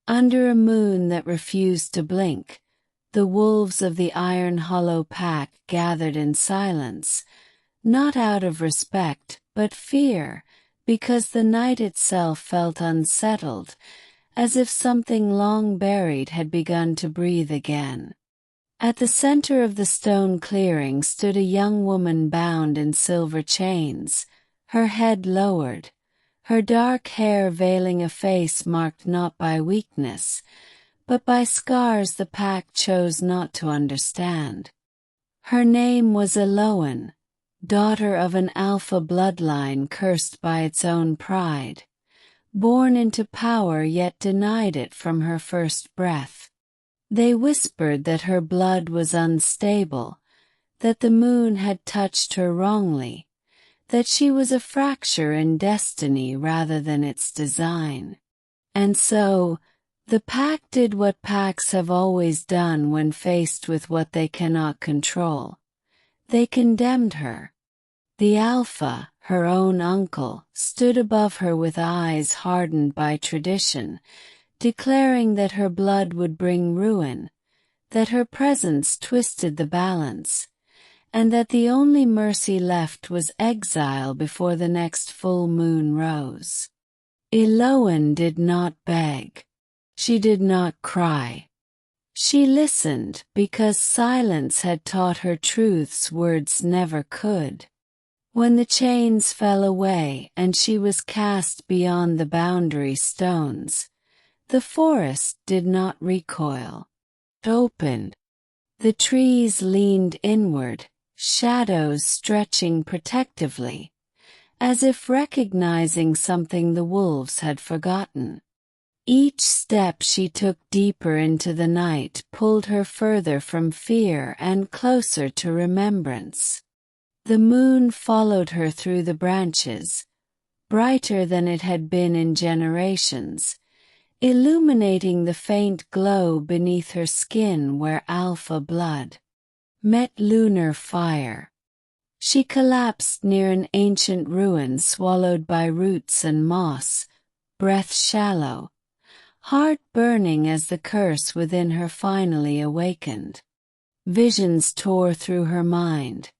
Under a moon that refused to blink, the wolves of the Iron Hollow pack gathered in silence, not out of respect, but fear, because the night itself felt unsettled, as if something long buried had begun to breathe again. At the center of the stone clearing stood a young woman bound in silver chains, her head lowered, her dark hair veiling a face marked not by weakness, but by scars the pack chose not to understand. Her name was Eloan, daughter of an alpha bloodline cursed by its own pride, born into power yet denied it from her first breath. They whispered that her blood was unstable, that the moon had touched her wrongly, that she was a fracture in destiny rather than its design. And so, the pack did what packs have always done when faced with what they cannot control. They condemned her. The Alpha, her own uncle, stood above her with eyes hardened by tradition, declaring that her blood would bring ruin, that her presence twisted the balance, and that the only mercy left was exile before the next full moon rose. Eloan did not beg. She did not cry. She listened because silence had taught her truths words never could. When the chains fell away and she was cast beyond the boundary stones, the forest did not recoil. It opened. The trees leaned inward, shadows stretching protectively, as if recognizing something the wolves had forgotten. Each step she took deeper into the night pulled her further from fear and closer to remembrance. The moon followed her through the branches, brighter than it had been in generations, illuminating the faint glow beneath her skin where alpha blood met lunar fire. She collapsed near an ancient ruin swallowed by roots and moss, breath shallow, heart burning as the curse within her finally awakened. Visions tore through her mind.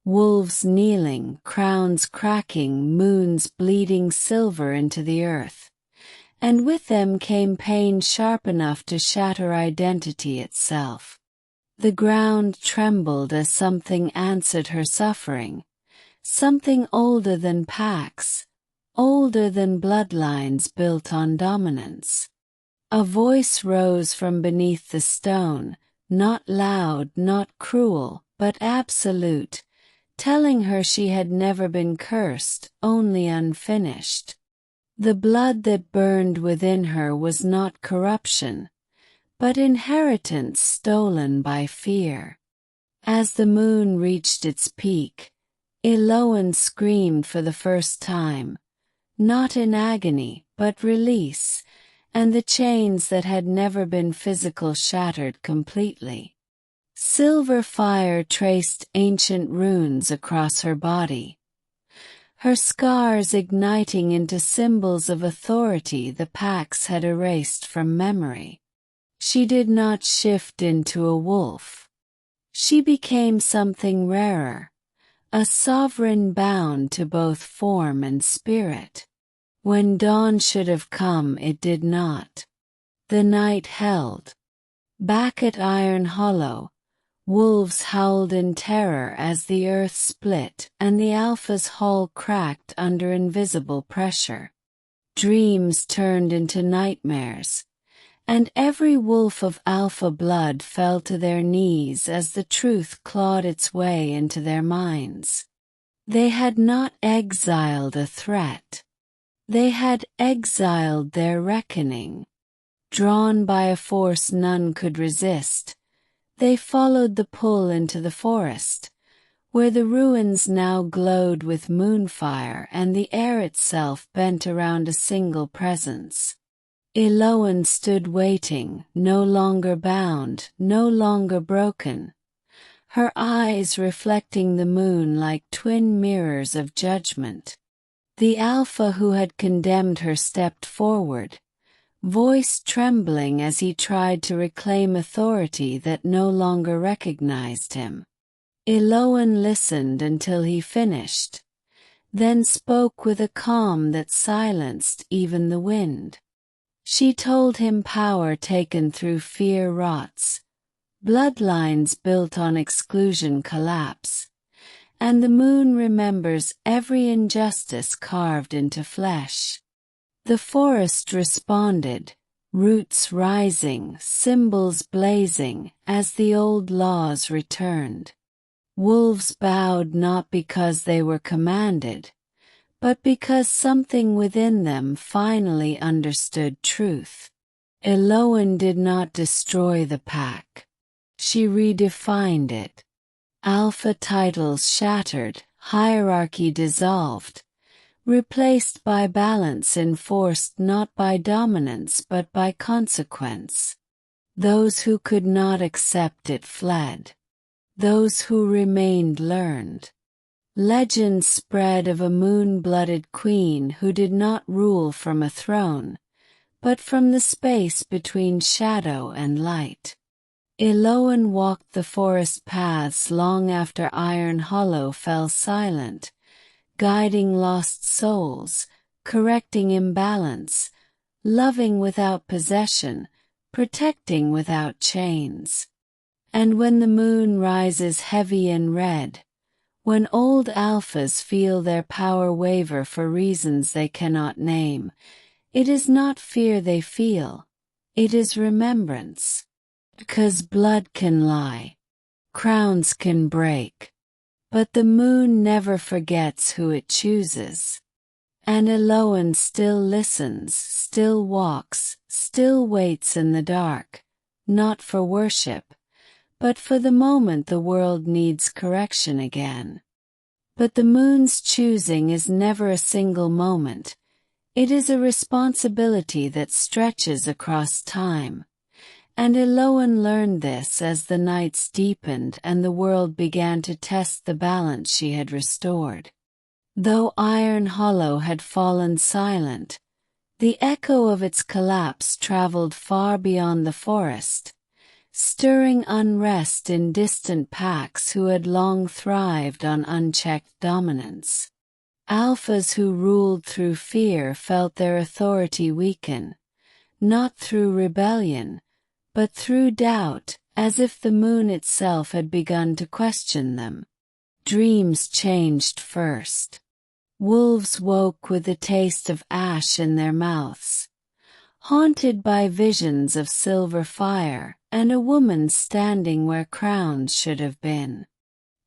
Wolves kneeling, crowns cracking, moons bleeding silver into the earth. And with them came pain sharp enough to shatter identity itself. The ground trembled as something answered her suffering, something older than packs, older than bloodlines built on dominance. A voice rose from beneath the stone, not loud, not cruel, but absolute, telling her she had never been cursed, only unfinished. The blood that burned within her was not corruption, but inheritance stolen by fear. As the moon reached its peak, Eloan screamed for the first time, not in agony, but release, and the chains that had never been physical shattered completely. Silver fire traced ancient runes across her body, her scars igniting into symbols of authority the packs had erased from memory. She did not shift into a wolf. She became something rarer, a sovereign bound to both form and spirit. When dawn should have come, it did not. The night held. Back at Iron Hollow, wolves howled in terror as the earth split and the Alpha's hull cracked under invisible pressure. Dreams turned into nightmares, and every wolf of Alpha blood fell to their knees as the truth clawed its way into their minds. They had not exiled a threat. They had exiled their reckoning. Drawn by a force none could resist, they followed the pull into the forest, where the ruins now glowed with moonfire and the air itself bent around a single presence. Eloan stood waiting, no longer bound, no longer broken, her eyes reflecting the moon like twin mirrors of judgment. The Alpha who had condemned her stepped forward, voice trembling as he tried to reclaim authority that no longer recognized him. Eloan listened until he finished, then spoke with a calm that silenced even the wind. She told him power taken through fear rots, bloodlines built on exclusion collapse, and the moon remembers every injustice carved into flesh. The forest responded, roots rising, symbols blazing, as the old laws returned. Wolves bowed not because they were commanded, but because something within them finally understood truth. Eloan did not destroy the pack. She redefined it. Alpha titles shattered, hierarchy dissolved, replaced by balance enforced not by dominance but by consequence. Those who could not accept it fled. Those who remained learned. Legends spread of a moon-blooded queen who did not rule from a throne, but from the space between shadow and light. Eloan walked the forest paths long after Iron Hollow fell silent, guiding lost souls, correcting imbalance, loving without possession, protecting without chains. And when the moon rises heavy and red, when old alphas feel their power waver for reasons they cannot name, it is not fear they feel, it is remembrance. Because blood can lie, crowns can break, but the moon never forgets who it chooses. And Eloan still listens, still walks, still waits in the dark, not for worship, but for the moment the world needs correction again. But the moon's choosing is never a single moment. It is a responsibility that stretches across time. And Eloan learned this as the nights deepened and the world began to test the balance she had restored. Though Iron Hollow had fallen silent, the echo of its collapse traveled far beyond the forest, stirring unrest in distant packs who had long thrived on unchecked dominance. Alphas who ruled through fear felt their authority weaken, not through rebellion, but through doubt, as if the moon itself had begun to question them. Dreams changed first. Wolves woke with the taste of ash in their mouths, haunted by visions of silver fire and a woman standing where crowns should have been.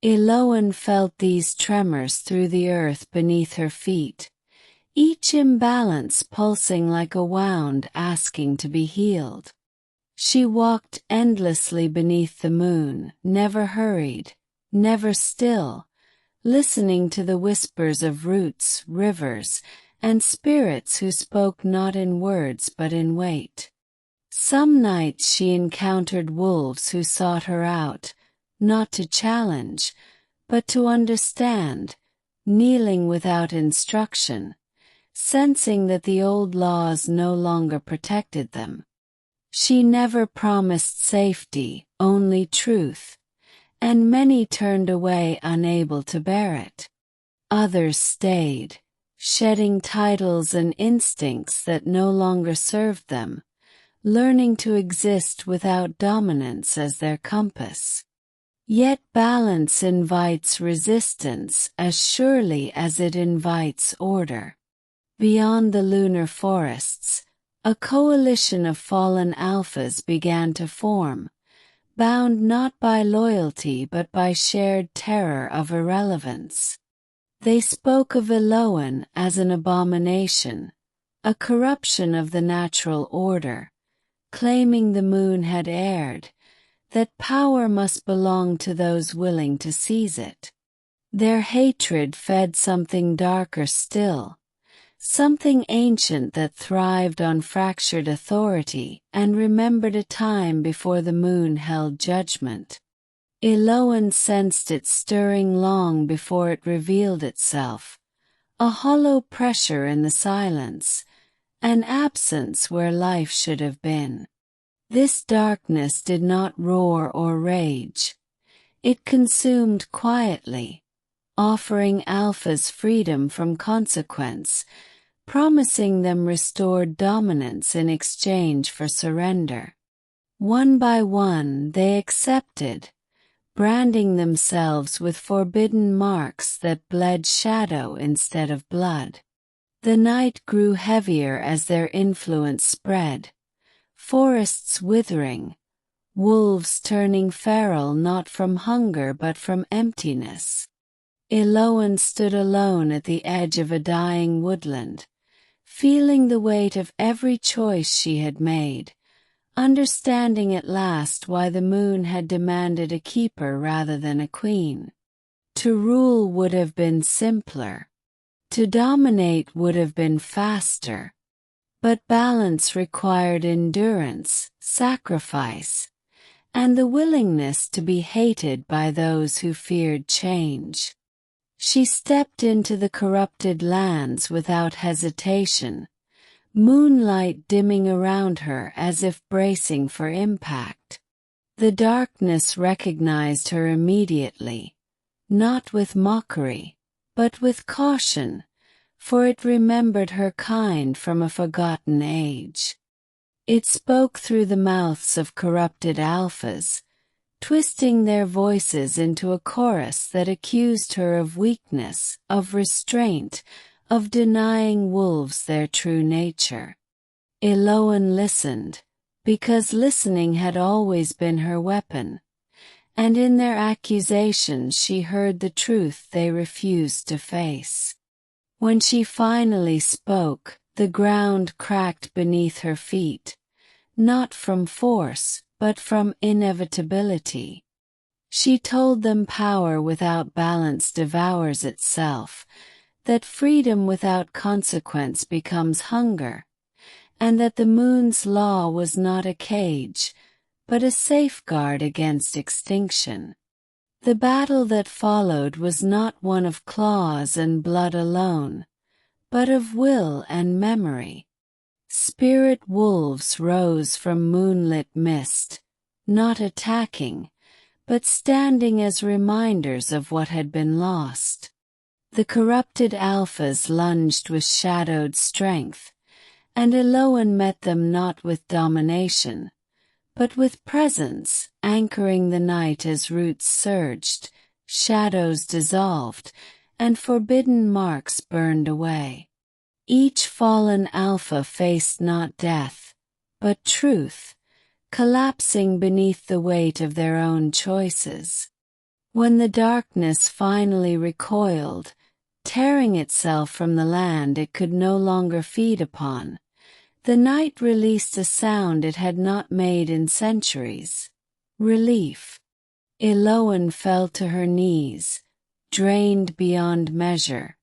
Eloan felt these tremors through the earth beneath her feet, each imbalance pulsing like a wound asking to be healed. She walked endlessly beneath the moon, never hurried, never still, listening to the whispers of roots, rivers, and spirits who spoke not in words but in weight. Some nights she encountered wolves who sought her out, not to challenge, but to understand, kneeling without instruction, sensing that the old laws no longer protected them. She never promised safety, only truth, and many turned away unable to bear it. Others stayed, shedding titles and instincts that no longer served them, learning to exist without dominance as their compass. Yet balance invites resistance as surely as it invites order. Beyond the lunar forests, a coalition of fallen alphas began to form, bound not by loyalty but by shared terror of irrelevance. They spoke of Eloan as an abomination, a corruption of the natural order, claiming the moon had erred, that power must belong to those willing to seize it. Their hatred fed something darker still, something ancient that thrived on fractured authority and remembered a time before the moon held judgment. Eloan sensed it stirring long before it revealed itself, a hollow pressure in the silence, an absence where life should have been. This darkness did not roar or rage. It consumed quietly, offering alphas freedom from consequence, promising them restored dominance in exchange for surrender. One by one they accepted, branding themselves with forbidden marks that bled shadow instead of blood. The night grew heavier as their influence spread, forests withering, wolves turning feral not from hunger but from emptiness. Eloan stood alone at the edge of a dying woodland, feeling the weight of every choice she had made, understanding at last why the moon had demanded a keeper rather than a queen. To rule would have been simpler. To dominate would have been faster. But balance required endurance, sacrifice, and the willingness to be hated by those who feared change. She stepped into the corrupted lands without hesitation, moonlight dimming around her as if bracing for impact. The darkness recognized her immediately, not with mockery, but with caution, for it remembered her kind from a forgotten age. It spoke through the mouths of corrupted alphas, twisting their voices into a chorus that accused her of weakness, of restraint, of denying wolves their true nature. Eloan listened, because listening had always been her weapon, and in their accusations she heard the truth they refused to face. When she finally spoke, the ground cracked beneath her feet, not from force, but from inevitability. She told them power without balance devours itself, that freedom without consequence becomes hunger, and that the moon's law was not a cage, but a safeguard against extinction. The battle that followed was not one of claws and blood alone, but of will and memory. Spirit wolves rose from moonlit mist, not attacking, but standing as reminders of what had been lost. The corrupted alphas lunged with shadowed strength, and Eloan met them not with domination, but with presence, anchoring the night as roots surged, shadows dissolved, and forbidden marks burned away. Each fallen alpha faced not death, but truth, collapsing beneath the weight of their own choices. When the darkness finally recoiled, tearing itself from the land it could no longer feed upon, the night released a sound it had not made in centuries: relief. Eloan fell to her knees, drained beyond measure,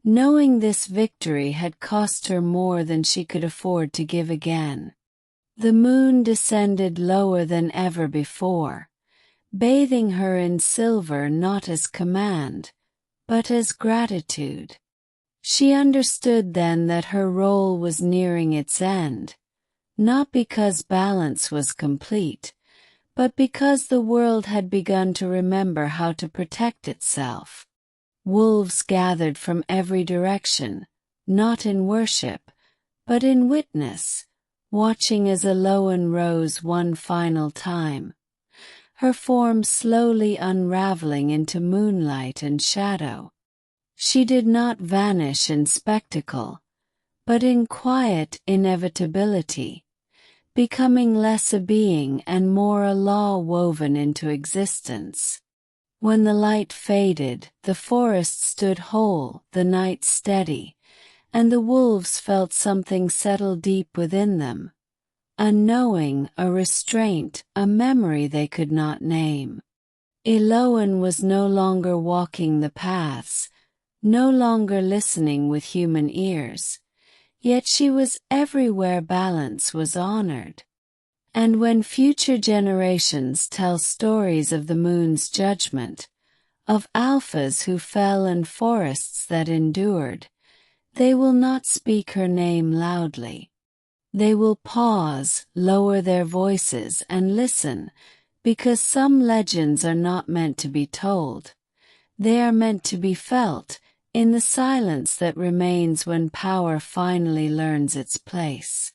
knowing this victory had cost her more than she could afford to give again. The moon descended lower than ever before, bathing her in silver not as command, but as gratitude. She understood then that her role was nearing its end, not because balance was complete, but because the world had begun to remember how to protect itself. Wolves gathered from every direction, not in worship, but in witness, watching as Eloan rose one final time, her form slowly unraveling into moonlight and shadow. She did not vanish in spectacle, but in quiet inevitability, becoming less a being and more a law woven into existence. When the light faded, the forest stood whole, the night steady, and the wolves felt something settle deep within them, a knowing, a restraint, a memory they could not name. Eloan was no longer walking the paths, no longer listening with human ears, yet she was everywhere balance was honored. And when future generations tell stories of the moon's judgment, of alphas who fell and forests that endured, They will not speak her name loudly. They will pause, lower their voices, and listen, because some legends are not meant to be told. They are meant to be felt, in the silence that remains when power finally learns its place.